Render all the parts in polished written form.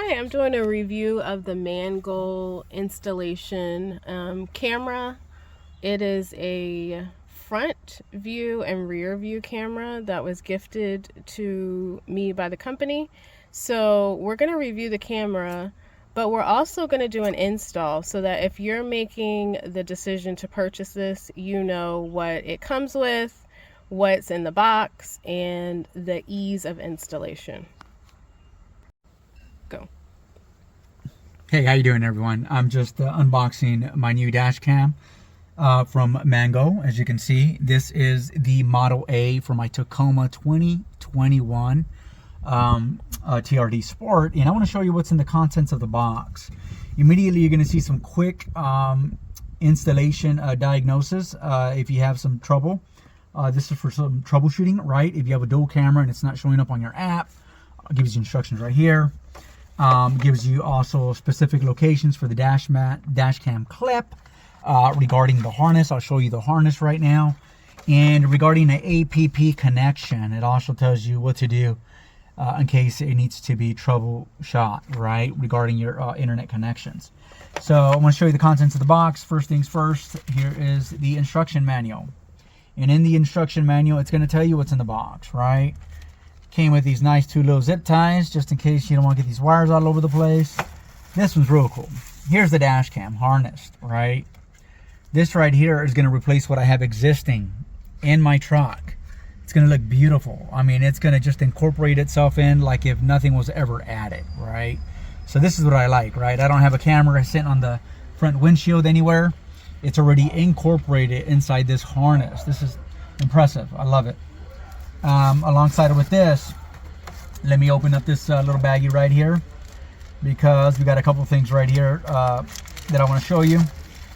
Hi, I'm doing a review of the Mangoal installation camera. It is a front view and rear view camera that was gifted to me by the company. So we're going to review the camera, but we're also going to do an install so that if you're making the decision to purchase this, you know what it comes with, what's in the box, and the ease of installation. Go. Hey, how you doing, everyone? I'm just unboxing my new dash cam from Mangoal. As you can see, this is the Model A for my Tacoma 2021 TRD Sport, and I want to show you what's in the contents of the box. Immediately, you're going to see some quick installation diagnosis if you have some trouble. This is for some troubleshooting, right? If you have a dual camera and it's not showing up on your app, it gives you instructions right here. Gives you also specific locations for the dash cam clip. Regarding the harness, I'll show you the harness right now. And regarding an APP connection, it also tells you what to do in case it needs to be troubleshot, right? Regarding your internet connections. So I want to show you the contents of the box. First things first, here is the instruction manual. And in the instruction manual, it's going to tell you what's in the box, right? Came with these nice two little zip ties just in case you don't want to get these wires all over the place. This one's real cool. Here's the dash cam harnessed, right? This right here is going to replace what I have existing in my truck. It's going to look beautiful. I mean, it's going to just incorporate itself in like if nothing was ever added, right? So this is what I like, right? I don't have a camera sitting on the front windshield anywhere. It's already incorporated inside this harness. This is impressive. I love it. Alongside with this, let me open up this little baggie right here, because we got a couple things right here that I want to show you.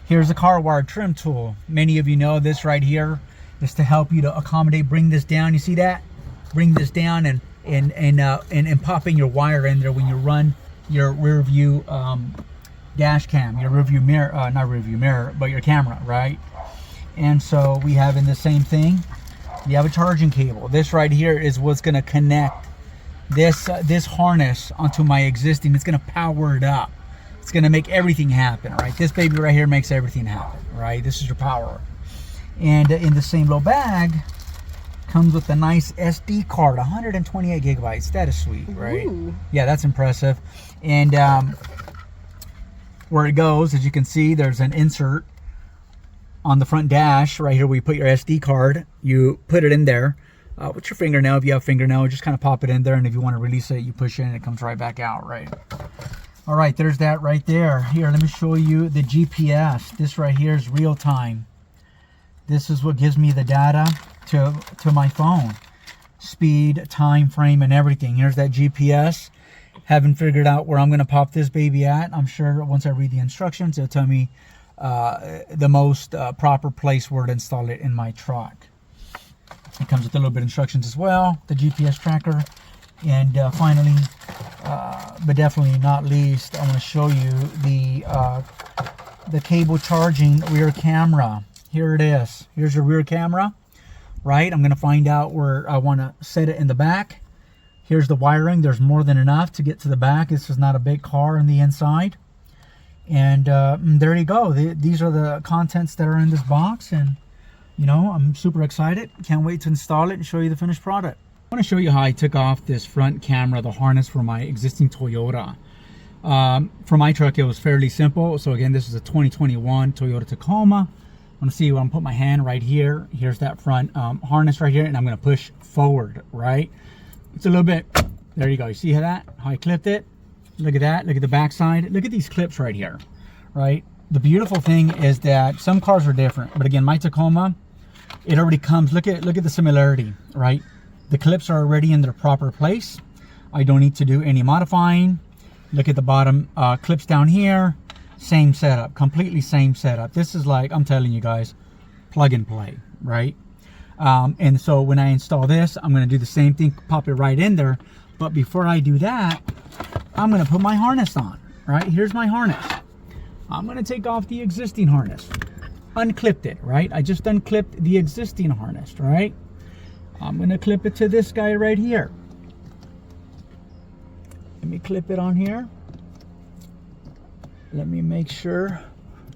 Here's a car wire trim tool. Many of you know this right here is to help you to accommodate, bring this down. You see that? Bring this down and popping your wire in there when you run your rear view dash cam, your rear view mirror, not rear view mirror, but your camera, right? And so we have in the same thing. You have a charging cable. This right here is what's going to connect this harness onto my existing. It's going to power it up. It's going to make everything happen, right? This baby right here makes everything happen, right? This is your power. And in the same little bag comes with a nice SD card, 128 gigabytes. That is sweet, right? Ooh. Yeah, that's impressive. And where it goes, as you can see, there's an insert on the front dash right here where you put your SD card. You put it in there with your fingernail. If you have a fingernail, just kind of pop it in there, and if you want to release it, you push it and it comes right back out, right? All right, there's that right there. Here, let me show you the GPS. This right here is real time. This is what gives me the data to my phone. Speed, time frame, and everything. Here's that GPS. Haven't figured out where I'm going to pop this baby at. I'm sure once I read the instructions, it'll tell me the most proper place where to install it in my truck. It comes with a little bit of instructions as well, the GPS tracker. And finally, but definitely not least, I want to show you the cable charging rear camera. Here it is. Here's your rear camera, right? I'm going to find out where I want to set it in the back. Here's the wiring. There's more than enough to get to the back. This is not a big car on the inside. And there you go. These are the contents that are in this box. And, you know, I'm super excited. Can't wait to install it and show you the finished product. I want to show you how I took off this front camera, the harness for my existing Toyota. For my truck, it was fairly simple. So again, this is a 2021 Toyota Tacoma. I want to see where I'm going to put my hand right here. Here's that front harness right here. And I'm going to push forward, right? It's a little bit, there you go. You see how I clipped it? Look at that. Look at the back side. Look at these clips right here, right? The beautiful thing is that some cars are different, but again, my Tacoma, it already comes. Look at the similarity, right? The clips are already in their proper place. I don't need to do any modifying. Look at the bottom clips down here. Same setup, completely same setup. This is like, I'm telling you guys, plug and play, right? And so when I install this, I'm going to do the same thing, pop it right in there. But before I do that, I'm going to put my harness on, right? Here's my harness. I'm going to take off the existing harness. Unclipped it, right? I just unclipped the existing harness, right? I'm going to clip it to this guy right here. Let me clip it on here. Let me make sure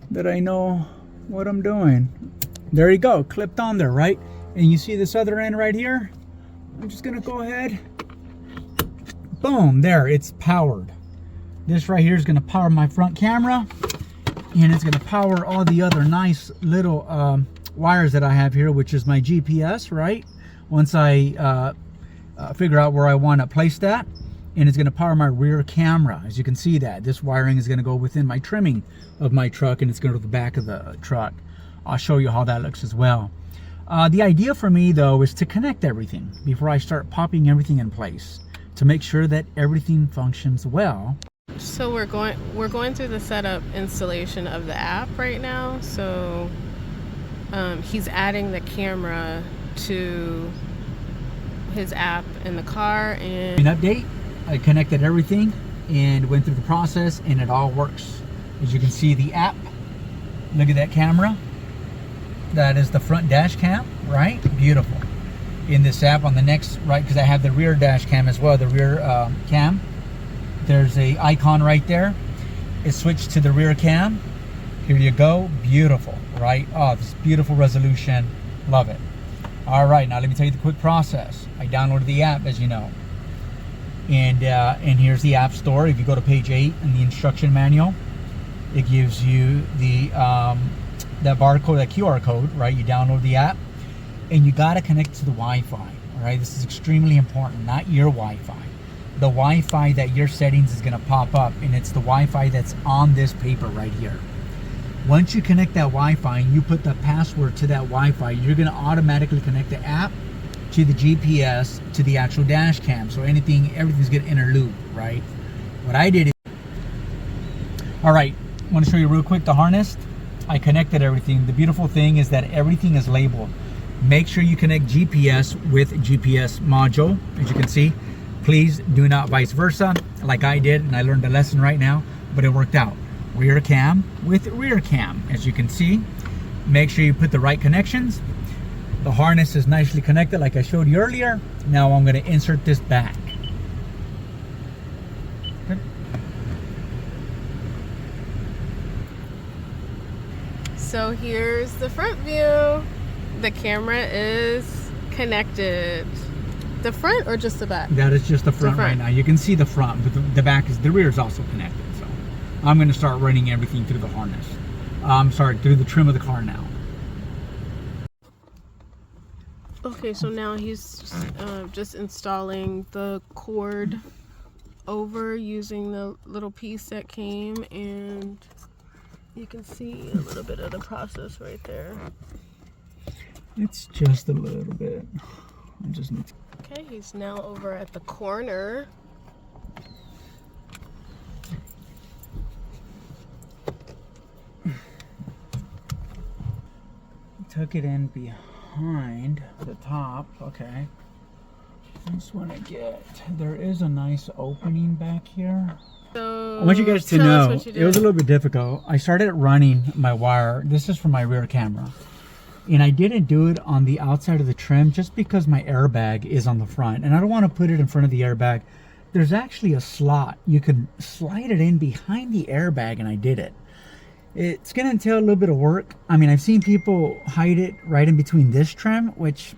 that I know what I'm doing. There you go, clipped on there, right? And you see this other end right here? I'm just gonna go ahead. Boom, there, it's powered. This right here is gonna power my front camera, and it's gonna power all the other nice little wires that I have here, which is my GPS, right? Once I figure out where I wanna place that, and it's gonna power my rear camera. As you can see that, this wiring is gonna go within my trimming of my truck, and it's gonna go to the back of the truck. I'll show you how that looks as well. The idea for me though is to connect everything before I start popping everything in place to make sure that everything functions well. So we're going through the setup installation of the app right now. So he's adding the camera to his app in the car, and An update, I connected everything and went through the process, and it all works. As you can see, the app, look at that camera. That is the front dash cam, right? Beautiful. In this app on the next, right, because I have the rear dash cam as well, the rear cam. There's a icon right there. It switched to the rear cam. Here you go, beautiful, right? Oh, this beautiful resolution, love it. All right, now let me tell you the quick process. I downloaded the app, as you know. And here's the app store. If you go to page 8 in the instruction manual, it gives you the that barcode, that QR code, right? You download the app, and you got to connect to the Wi-Fi. All right, this is extremely important. Not your Wi-Fi, the Wi-Fi that your settings is going to pop up, and it's the Wi-Fi that's on this paper right here. Once you connect that Wi-Fi and you put the password to that Wi-Fi, you're going to automatically connect the app to the GPS to the actual dash cam. So everything's going to interloop, right? What I did is, all right, I want to show you real quick the harness. I connected everything. The beautiful thing is that everything is labeled. Make sure you connect GPS with GPS module. As you can see, please do not vice versa like I did, and I learned a lesson right now, but it worked out. Rear cam with rear cam. As you can see, make sure you put the right connections. The harness is nicely connected like I showed you earlier. Now I'm going to insert this back. so here's the front view. The camera is connected. The front or just the back? That is just the front, right now. You can see the front, but the rear is also connected. So I'm going to start running everything through the harness. Through the trim of the car now. Okay, so now he's just installing the cord over using the little piece that came, and you can see a little bit of the process right there. It's just a little bit. Okay, he's now over at the corner. Tuck it in behind the top. Okay. I just want to there is a nice opening back here. So I want you guys to know, it was a little bit difficult. I started running my wire. This is for my rear camera. And I didn't do it on the outside of the trim just because my airbag is on the front. And I don't want to put it in front of the airbag. There's actually a slot. You can slide it in behind the airbag, and I did it. It's going to entail a little bit of work. I mean, I've seen people hide it right in between this trim, which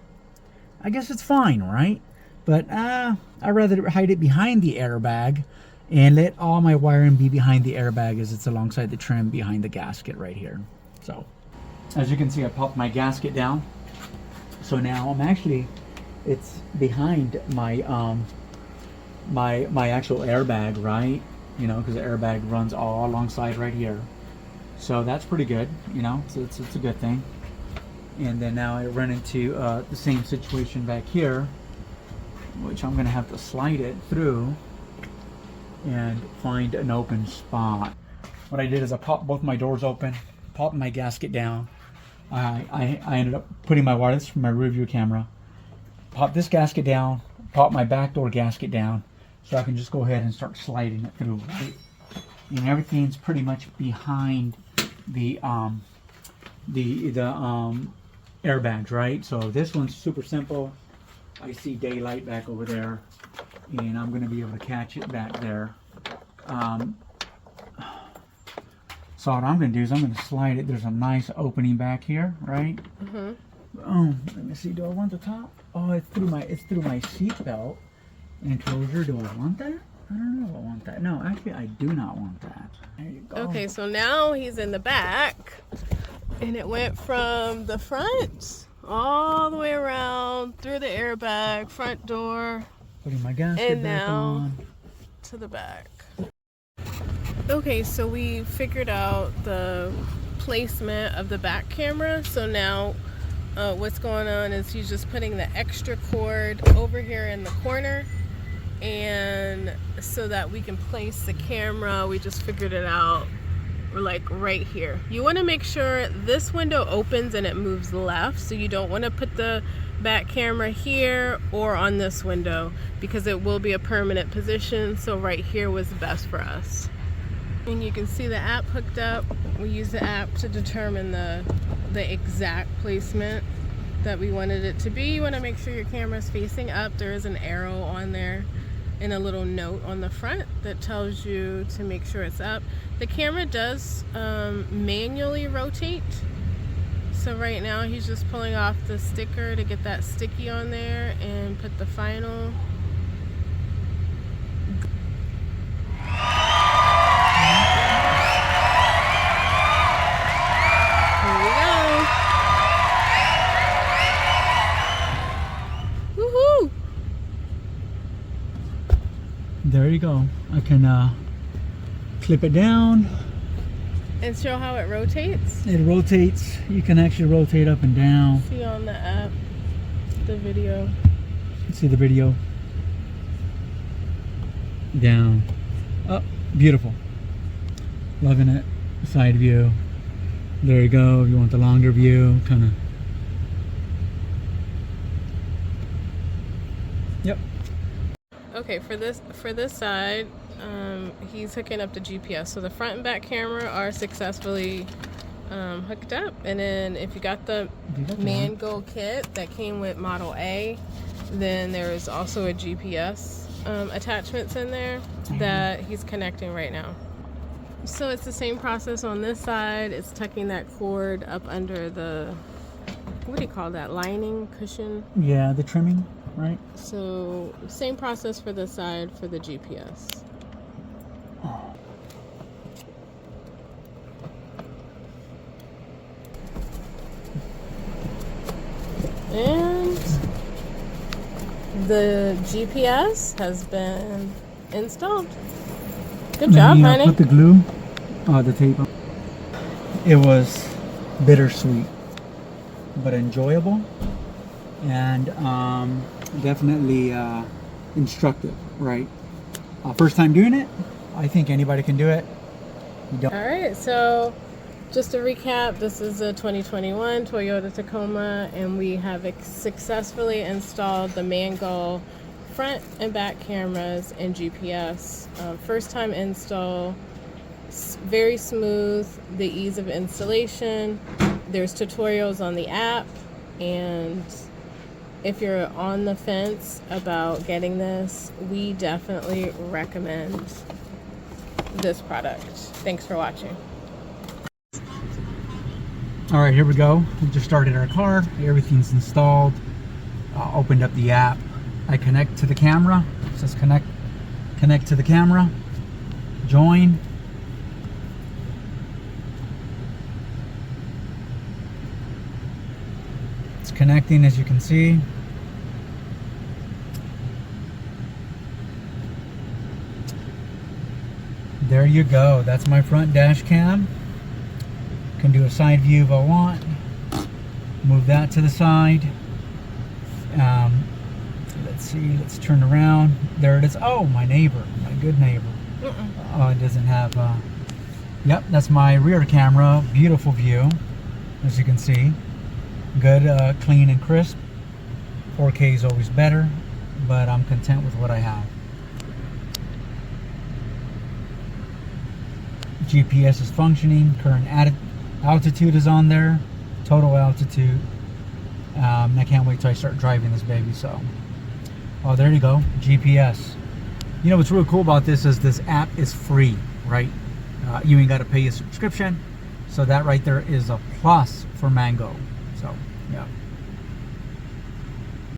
I guess it's fine, right? But I'd rather hide it behind the airbag and let all my wiring be behind the airbag as it's alongside the trim behind the gasket right here. So as you can see, I popped my gasket down. So now it's behind my my actual airbag, right? You know, because the airbag runs all alongside right here. So that's pretty good, you know, so it's a good thing. And then now I run into the same situation back here, which I'm going to have to slide it through and find an open spot. What I did is I popped both my doors open, popped my gasket down. I ended up putting my wire, this is from my rear view camera, pop this gasket down, pop my back door gasket down, so I can just go ahead and start sliding it through, right? And everything's pretty much behind the airbags, right? So this one's super simple. I see daylight back over there, and I'm going to be able to catch it back there. So what I'm gonna do is I'm gonna slide it. There's a nice opening back here, right? Oh, let me see. Do I want the top? Oh, it's through my seat belt enclosure. Do I want that? I don't know if I want that. No, actually, I do not want that. There you go. Okay, so now he's in the back, and it went from the front all the way around through the airbag, front door, Putting my gasket and back now on. to the back. Okay, so we figured out the placement of the back camera. So now what's going on is he's just putting the extra cord over here in the corner, and so that we can place the camera, we just figured it out. We're like right here. You want to make sure this window opens and it moves left, so you don't want to put the back camera here or on this window because it will be a permanent position. So right here was best for us. And you can see the app hooked up. We use the app to determine the exact placement that we wanted it to be. You want to make sure your camera is facing up. There is an arrow on there and a little note on the front that tells you to make sure it's up. The camera does manually rotate. So right now he's just pulling off the sticker to get that sticky on there and put the final. There you go. I can clip it down. And show how it rotates. It rotates. You can actually rotate up and down. See on the app, the video. See the video. Down. Oh, beautiful. Loving it. Side view. There you go. If you want the longer view, kind of. Yep. Okay, for this side, he's hooking up the GPS. So the front and back camera are successfully hooked up. And then if you got the Mangoal kit that came with Model A, then there is also a GPS attachments in there that he's connecting right now. So it's the same process on this side. It's tucking that cord up under the, what do you call that, lining, cushion? Yeah, the trimming. Right. So same process for this side for the GPS. And the GPS has been installed. Good job, honey. Put the glue, the tape on. It was bittersweet, but enjoyable, and definitely instructive, right? First time doing it. I think anybody can do it. All right, so just to recap, this is a 2021 Toyota Tacoma, and we have successfully installed the Mangoal front and back cameras and GPS. First time install, very smooth, the ease of installation. There's tutorials on the app, and if you're on the fence about getting this, we definitely recommend this product. Thanks for watching. All right, here we go. We just started our car. Everything's installed. Opened up the app. I connect to the camera. It says connect to the camera. Join. It's connecting, as you can see. There you go. That's my front dash cam. Can do a side view if I want. Move that to the side. Let's see. Let's turn around. There it is. Oh, my neighbor. My good neighbor. Oh, it doesn't have... Yep, that's my rear camera. Beautiful view, as you can see. Good, clean and crisp. 4K is always better, but I'm content with what I have. GPS is functioning. Current altitude is on there. Total altitude. I can't wait till I start driving this baby. So, oh, there you go. GPS. You know what's really cool about this is this app is free, right? You ain't got to pay a subscription. So that right there is a plus for Mango. So, yeah.